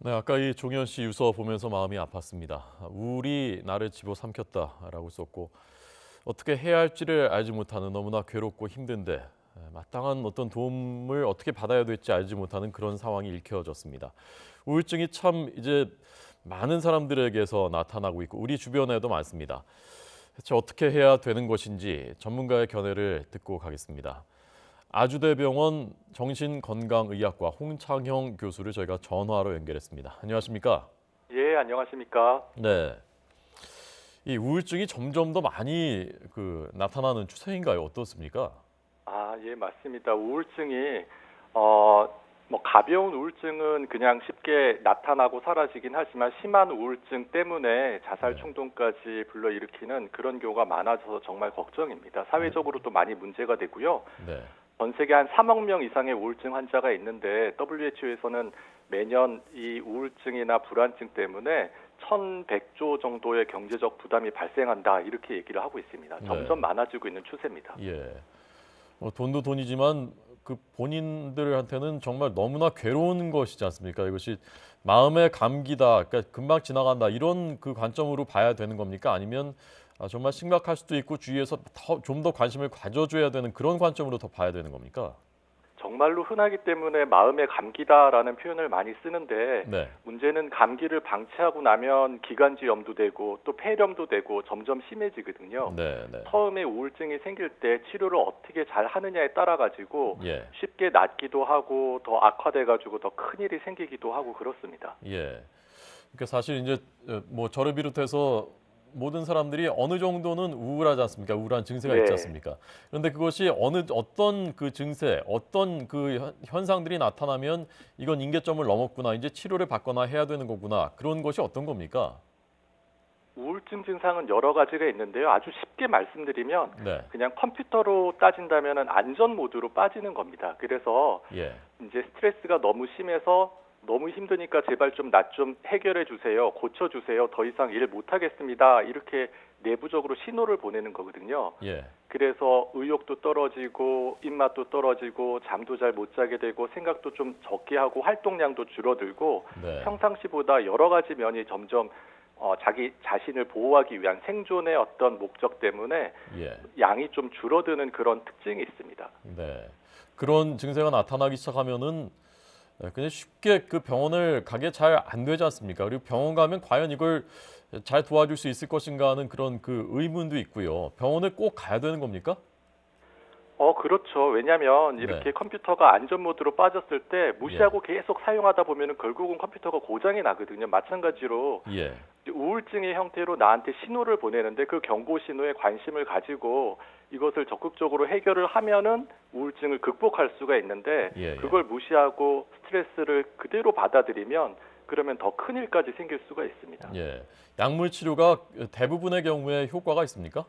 네, 아까 이 종현 씨 유서 보면서 마음이 아팠습니다. 우울이 나를 집어삼켰다라고 썼고 어떻게 해야 할지를 알지 못하는 너무나 괴롭고 힘든데 마땅한 어떤 도움을 어떻게 받아야 될지 알지 못하는 그런 상황이 일깨워졌습니다. 우울증이 참 이제 많은 사람들에게서 나타나고 있고 우리 주변에도 많습니다. 대체 어떻게 해야 되는 것인지 전문가의 견해를 듣고 가겠습니다. 아주대병원 정신건강의학과 홍창형 교수를 저희가 전화로 연결했습니다. 안녕하십니까? 예, 안녕하십니까? 네. 이 우울증이 점점 더 많이 나타나는 추세인가요? 어떻습니까? 아, 예, 맞습니다. 우울증이 어, 가벼운 우울증은 그냥 쉽게 나타나고 사라지긴 하지만 심한 우울증 때문에 자살 네. 충동까지 불러일으키는 그런 경우가 많아져서 정말 걱정입니다. 네. 사회적으로도 많이 문제가 되고요. 네. 전 세계 한 3억 명 이상의 우울증 환자가 있는데 WHO에서는 매년 이 우울증이나 불안증 때문에 1,100조 정도의 경제적 부담이 발생한다 이렇게 얘기를 하고 있습니다. 네. 점점 많아지고 있는 추세입니다. 예. 돈도 돈이지만 그 본인들한테는 정말 너무나 괴로운 것이지 않습니까? 이것이 마음의 감기다, 그러니까 금방 지나간다 이런 그 관점으로 봐야 되는 겁니까? 아니면 정말 심각할 수도 있고 주위에서 좀 더 관심을 가져줘야 되는 그런 관점으로 더 봐야 되는 겁니까? 정말로 흔하기 때문에 마음의 감기다라는 표현을 많이 쓰는데 네, 문제는 감기를 방치하고 나면 기관지염도 되고 또 폐렴도 되고 점점 심해지거든요. 네, 네, 처음에 우울증이 생길 때 치료를 어떻게 잘 하느냐에 따라 가지고 예, 쉽게 낫기도 하고 더 악화돼 가지고 더 큰일이 생기기도 하고 그렇습니다. 예. 그러니까 사실 이제 뭐 저를 비롯해서 모든 사람들이 어느 정도는 우울하지 않습니까? 우울한 증세가 있지 네. 않습니까? 그런데 그것이 어떤 그 증세, 어떤 그 현상들이 나타나면 이건 임계점을 넘었구나, 이제 치료를 받거나 해야 되는 거구나, 그런 것이 어떤 겁니까? 우울증 증상은 여러 가지가 있는데요. 아주 쉽게 말씀드리면 네, 그냥 컴퓨터로 따진다면 안전 모드로 빠지는 겁니다. 그래서 예, 이제 스트레스가 너무 심해서 너무 힘드니까 제발 좀 나 좀 해결해 주세요. 고쳐 주세요. 더 이상 일 못 하겠습니다. 이렇게 내부적으로 신호를 보내는 거거든요. 예, 그래서 의욕도 떨어지고 입맛도 떨어지고 잠도 잘 못 자게 되고 생각도 좀 적게 하고 활동량도 줄어들고 네, 평상시보다 여러 가지 면이 점점 자기 자신을 보호하기 위한 생존의 어떤 목적 때문에 예, 양이 좀 줄어드는 그런 특징이 있습니다. 네. 그런 증세가 나타나기 시작하면은 그냥 쉽게 그 병원을 가게 잘 안 되지 않습니까? 그리고 병원 가면 과연 이걸 잘 도와줄 수 있을 것인가 하는 그런 그 의문도 있고요. 병원을 꼭 가야 되는 겁니까? 그렇죠. 왜냐하면 네. 이렇게 컴퓨터가 안전 모드로 빠졌을 때 예. 무시하고 계속 사용하다 보면은 결국은 컴퓨터가 고장이 나거든요. 마찬가지로 예. 우울증의 형태로 나한테 신호를 보내는데 그 경고 신호에 관심을 가지고 이것을 적극적으로 해결을 하면은 우울증을 극복할 수가 있는데 예, 예. 그걸 무시하고 스트레스를 그대로 받아들이면 그러면 더 큰일까지 생길 수가 있습니다. 예. 약물 치료가 대부분의 경우에 효과가 있습니까?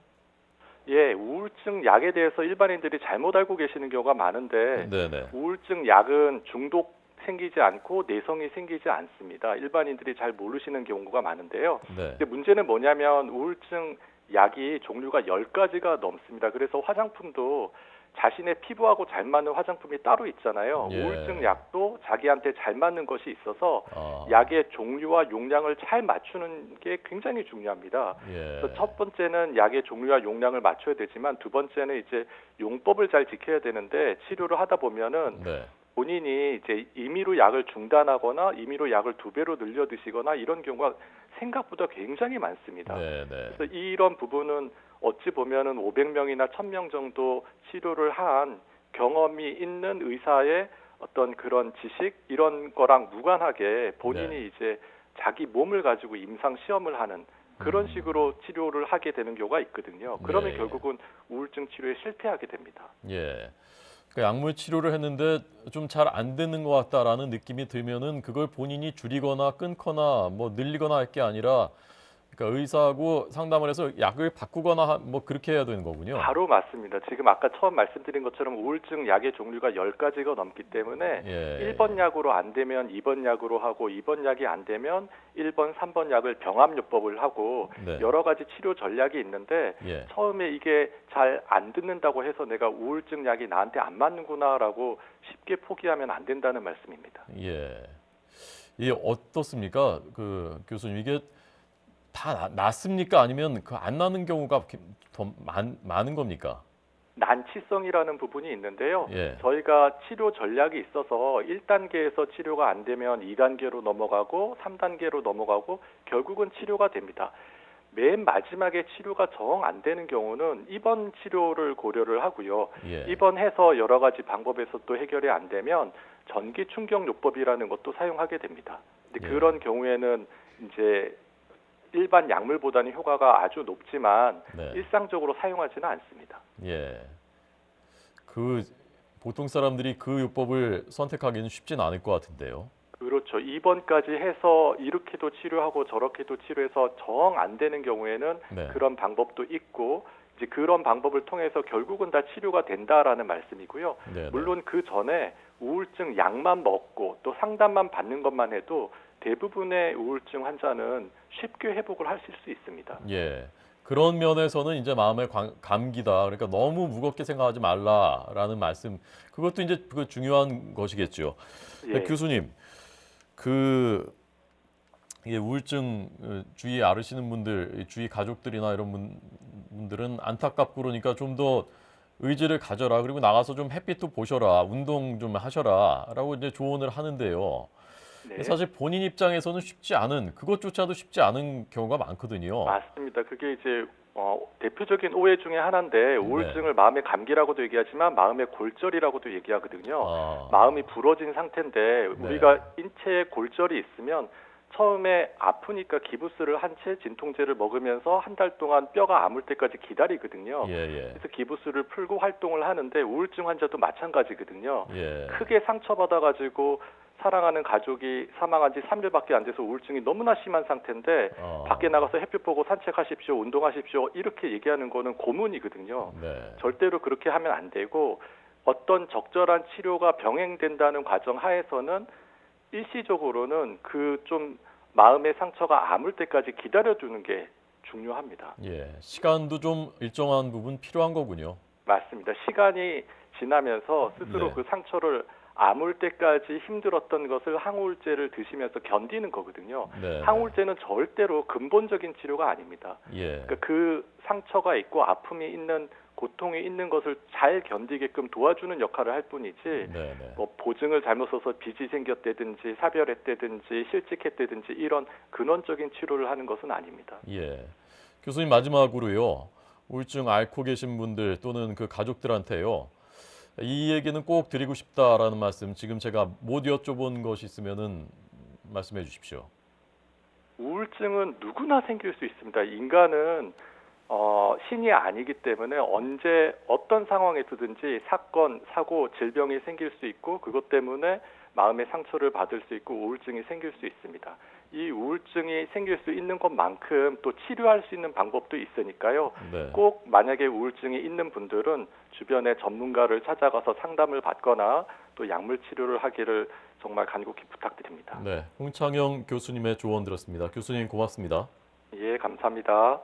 예, 우울증 약에 대해서 일반인들이 잘못 알고 계시는 경우가 많은데 네, 네. 우울증 약은 중독 생기지 않고 내성이 생기지 않습니다. 일반인들이 잘 모르시는 경우가 많은데요. 네. 근데 문제는 뭐냐면 우울증 약이 종류가 10가지가 넘습니다. 그래서 화장품도 자신의 피부하고 잘 맞는 화장품이 따로 있잖아요. 예. 우울증 약도 자기한테 잘 맞는 것이 있어서 아. 약의 종류와 용량을 잘 맞추는 게 굉장히 중요합니다. 예. 그래서 첫 번째는 약의 종류와 용량을 맞춰야 되지만 두 번째는 이제 용법을 잘 지켜야 되는데 치료를 하다 보면은 네. 본인이 이제 임의로 약을 중단하거나 임의로 약을 2배로 늘려 드시거나 이런 경우가 생각보다 굉장히 많습니다. 네, 네. 그래서 이런 부분은 어찌 보면은 500명이나 1000명 정도 치료를 한 경험이 있는 의사의 어떤 그런 지식 이런 거랑 무관하게 본인이 네. 이제 자기 몸을 가지고 임상 시험을 하는 그런 식으로 치료를 하게 되는 경우가 있거든요. 그러면 네, 결국은 우울증 치료에 실패하게 됩니다. 예. 그 약물 치료를 했는데 좀 잘 안 되는 것 같다라는 느낌이 들면은 그걸 본인이 줄이거나 끊거나 뭐 늘리거나 할 게 아니라 그러니까 의사하고 상담을 해서 약을 바꾸거나 뭐 그렇게 해야 되는 거군요. 바로 맞습니다. 지금 아까 처음 말씀드린 것처럼 우울증 약의 종류가 10가지가 넘기 때문에 예. 1번 약으로 안 되면 2번 약으로 하고 2번 약이 안 되면 1번, 3번 약을 병합요법을 하고 네. 여러 가지 치료 전략이 있는데 예. 처음에 이게 잘 안 듣는다고 해서 내가 우울증 약이 나한테 안 맞는구나라고 쉽게 포기하면 안 된다는 말씀입니다. 예. 이게 어떻습니까? 그 교수님 이게 다 낫습니까? 아니면 그 안 나는 경우가 더 많은 겁니까? 난치성이라는 부분이 있는데요. 예. 저희가 치료 전략이 있어서 1단계에서 치료가 안 되면 2단계로 넘어가고 3단계로 넘어가고 결국은 치료가 됩니다. 맨 마지막에 치료가 정 안 되는 경우는 입원 치료를 고려를 하고요. 예. 입원해서 여러 가지 방법에서 또 해결이 안 되면 전기 충격요법이라는 것도 사용하게 됩니다. 근데 예. 그런 경우에는 이제 일반 약물보다는 효과가 아주 높지만 네. 일상적으로 사용하지는 않습니다. 예. 그 보통 사람들이 그 요법을 선택하기는 쉽진 않을 것 같은데요. 그렇죠. 입원까지 해서 이렇게도 치료하고 저렇게도 치료해서 정 안 되는 경우에는 네. 그런 방법도 있고 이제 그런 방법을 통해서 결국은 다 치료가 된다라는 말씀이고요. 네. 물론 그 전에 우울증 약만 먹고 또 상담만 받는 것만 해도 대부분의 우울증 환자는 쉽게 회복을 하실 수 있습니다. 예. 그런 면에서는 이제 마음의 감기다. 그러니까 너무 무겁게 생각하지 말라라는 말씀. 그것도 이제 그 중요한 것이겠죠. 예. 교수님, 그 이게 우울증 주위에 앓으시는 분들, 주위 가족들이나 이런 분들은 안타깝고 그러니까 좀 더 의지를 가져라. 그리고 나가서 좀 햇빛도 보셔라. 운동 좀 하셔라라고 이제 조언을 하는데요. 네. 사실 본인 입장에서는 쉽지 않은 그것조차도 쉽지 않은 경우가 많거든요. 맞습니다. 그게 이제 대표적인 오해 중에 하나인데 우울증을 마음의 감기라고도 얘기하지만 마음의 골절이라고도 얘기하거든요. 아, 마음이 부러진 상태인데 우리가 인체에 골절이 있으면 처음에 아프니까 기부스를 한 채 진통제를 먹으면서 한 달 동안 뼈가 아물 때까지 기다리거든요. 예. 그래서 기부스를 풀고 활동을 하는데 우울증 환자도 마찬가지거든요. 예. 크게 상처받아가지고 사랑하는 가족이 사망한 지 3일밖에 안 돼서 우울증이 너무나 심한 상태인데 밖에 나가서 햇빛 보고 산책하십시오, 운동하십시오 이렇게 얘기하는 거는 고문이거든요. 네. 절대로 그렇게 하면 안 되고 어떤 적절한 치료가 병행된다는 과정 하에서는 일시적으로는 그 좀 마음의 상처가 아물 때까지 기다려주는 게 중요합니다. 예. 시간도 좀 일정한 부분 필요한 거군요. 맞습니다. 시간이 지나면서 스스로 네. 그 상처를 아물 때까지 힘들었던 것을 항우울제를 드시면서 견디는 거거든요. 네. 항우울제는 절대로 근본적인 치료가 아닙니다. 예. 그러니까 그 상처가 있고 아픔이 있는 고통이 있는 것을 잘 견디게끔 도와주는 역할을 할 뿐이지 네. 뭐 보증을 잘못 써서 빚이 생겼다든지 사별했다든지 실직했다든지 이런 근원적인 치료를 하는 것은 아닙니다. 예. 교수님 마지막으로요. 우울증 앓고 계신 분들 또는 그 가족들한테요. 이 얘기는 꼭 드리고 싶다라는 말씀 지금 제가 못 여쭤본 것이 있으면은 말씀해 주십시오. 우울증은 누구나 생길 수 있습니다. 인간은 신이 아니기 때문에 언제 어떤 상황에 두든지 사건, 사고, 질병이 생길 수 있고 그것 때문에 마음의 상처를 받을 수 있고 우울증이 생길 수 있습니다. 이 우울증이 생길 수 있는 것만큼 또 치료할 수 있는 방법도 있으니까요. 네. 꼭 만약에 우울증이 있는 분들은 주변의 전문가를 찾아가서 상담을 받거나 또 약물 치료를 하기를 정말 간곡히 부탁드립니다. 네. 홍창영 교수님의 조언 들었습니다. 교수님 고맙습니다. 예, 감사합니다.